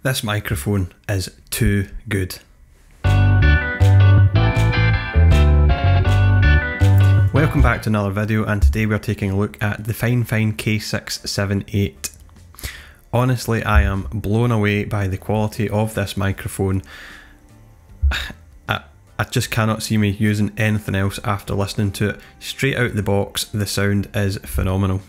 This microphone is too good. Welcome back to another video, and today we're taking a look at the FiFINE K678. Honestly, I am blown away by the quality of this microphone. I just cannot see me using anything else after listening to it. Straight out the box, the sound is phenomenal.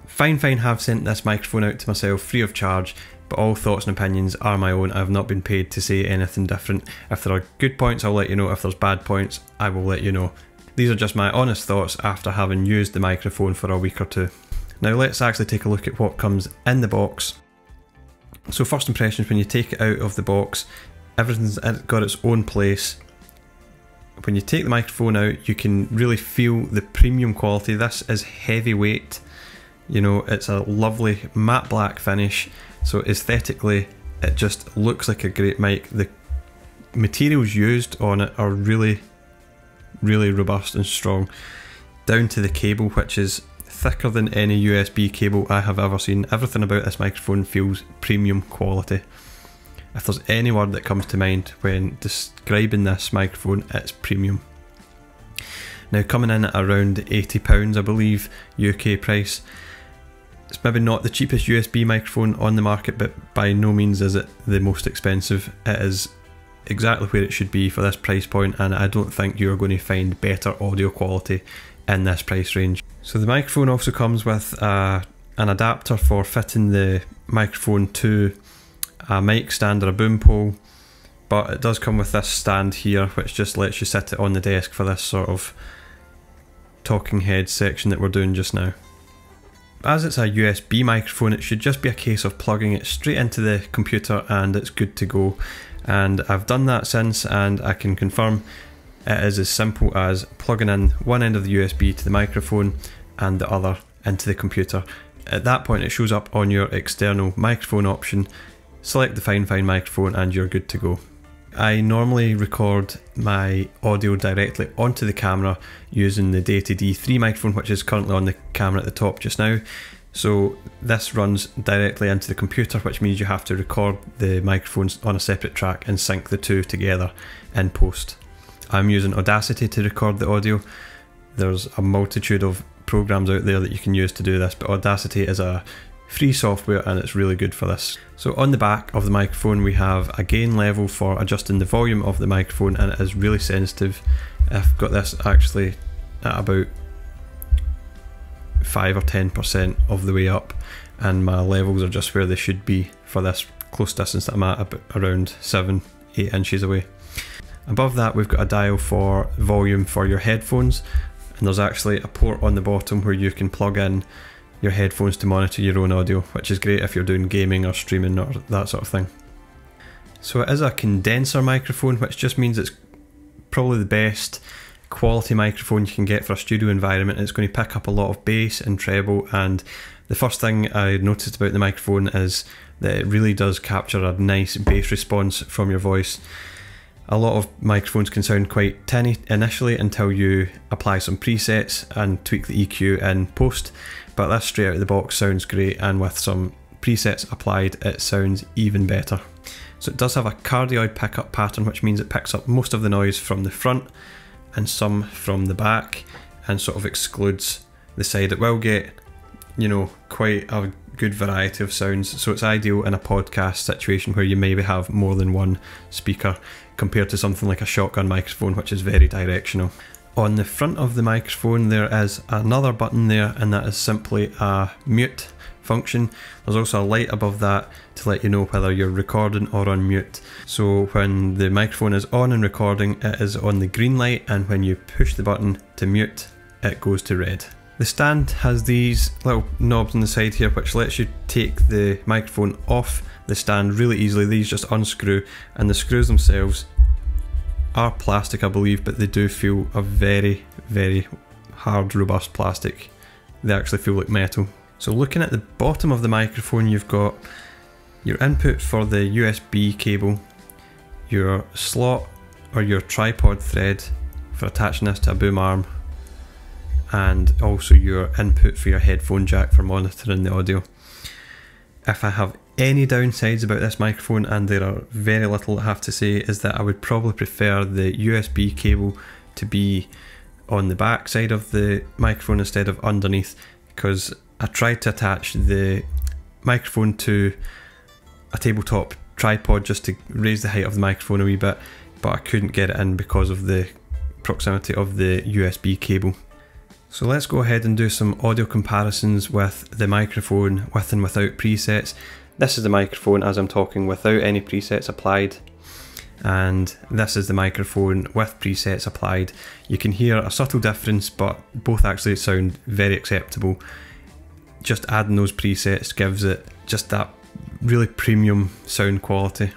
FiFINE have sent this microphone out to myself free of charge, but all thoughts and opinions are my own. I have not been paid to say anything different. If there are good points, I'll let you know. If there's bad points, I will let you know. These are just my honest thoughts after having used the microphone for a week or two. Now let's actually take a look at what comes in the box. So first impressions, when you take it out of the box, everything's got its own place. When you take the microphone out, you can really feel the premium quality. This is heavyweight. You know, it's a lovely matte black finish, so aesthetically it just looks like a great mic. The materials used on it are really robust and strong, down to the cable, which is thicker than any USB cable I have ever seen. Everything about this microphone feels premium quality. If there's any word that comes to mind when describing this microphone, it's premium. Now, coming in at around £80, I believe, UK price. It's maybe not the cheapest USB microphone on the market, but by no means is it the most expensive. It is exactly where it should be for this price point, and I don't think you're going to find better audio quality in this price range. So the microphone also comes with an adapter for fitting the microphone to a mic stand or a boom pole, but it does come with this stand here, which just lets you sit it on the desk for this sort of talking head section that we're doing just now. As it's a USB microphone, it should just be a case of plugging it straight into the computer and it's good to go. And I've done that since, and I can confirm it is as simple as plugging in one end of the USB to the microphone and the other into the computer. At that point, it shows up on your external microphone option. Select the FiFINE microphone and you're good to go. I normally record my audio directly onto the camera using the Data D3 microphone, which is currently on the camera at the top just now. So this runs directly into the computer, which means you have to record the microphones on a separate track and sync the two together in post. I'm using Audacity to record the audio. There's a multitude of programs out there that you can use to do this, but Audacity is a free software and it's really good for this. So on the back of the microphone we have a gain level for adjusting the volume of the microphone, and it is really sensitive. I've got this actually at about 5 or 10% of the way up, and my levels are just where they should be for this close distance that I'm at, about around 7-8 inches away. Above that we've got a dial for volume for your headphones, and there's actually a port on the bottom where you can plug in your headphones to monitor your own audio, which is great if you're doing gaming or streaming or that sort of thing. So it is a condenser microphone, which just means it's probably the best quality microphone you can get for a studio environment. It's going to pick up a lot of bass and treble, and the first thing I noticed about the microphone is that it really does capture a nice bass response from your voice. A lot of microphones can sound quite tinny initially until you apply some presets and tweak the EQ in post, but this straight out of the box sounds great, and with some presets applied it sounds even better. So it does have a cardioid pickup pattern, which means it picks up most of the noise from the front and some from the back and sort of excludes the side. It will get, you know, quite a good variety of sounds, so it's ideal in a podcast situation where you maybe have more than one speaker, compared to something like a shotgun microphone, which is very directional. On the front of the microphone there is another button there, and that is simply a mute function. There's also a light above that to let you know whether you're recording or on mute. So when the microphone is on and recording, it is on the green light, and when you push the button to mute, it goes to red. The stand has these little knobs on the side here, which lets you take the microphone off the stand really easily. These just unscrew, and the screws themselves are plastic, I believe, but they do feel a very hard, robust plastic. They actually feel like metal. So looking at the bottom of the microphone, you've got your input for the USB cable, your slot or your tripod thread for attaching this to a boom arm, and also your input for your headphone jack for monitoring the audio. If I have any downsides about this microphone, and there are very little I have to say, is that I would probably prefer the USB cable to be on the back side of the microphone instead of underneath, because I tried to attach the microphone to a tabletop tripod just to raise the height of the microphone a wee bit, but I couldn't get it in because of the proximity of the USB cable. So let's go ahead and do some audio comparisons with the microphone with and without presets. This is the microphone as I'm talking without any presets applied, and this is the microphone with presets applied. You can hear a subtle difference, but both actually sound very acceptable. Just adding those presets gives it just that really premium sound quality.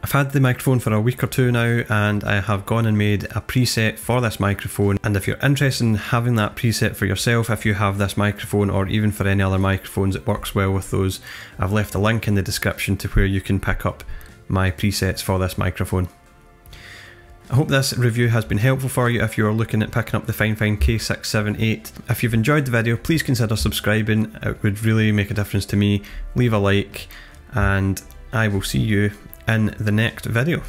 I've had the microphone for a week or two now, and I have gone and made a preset for this microphone, and if you're interested in having that preset for yourself, if you have this microphone or even for any other microphones, it works well with those. I've left a link in the description to where you can pick up my presets for this microphone. I hope this review has been helpful for you if you are looking at picking up the FiFINE K678. If you've enjoyed the video, please consider subscribing, it would really make a difference to me. Leave a like, and I will see you in the next video.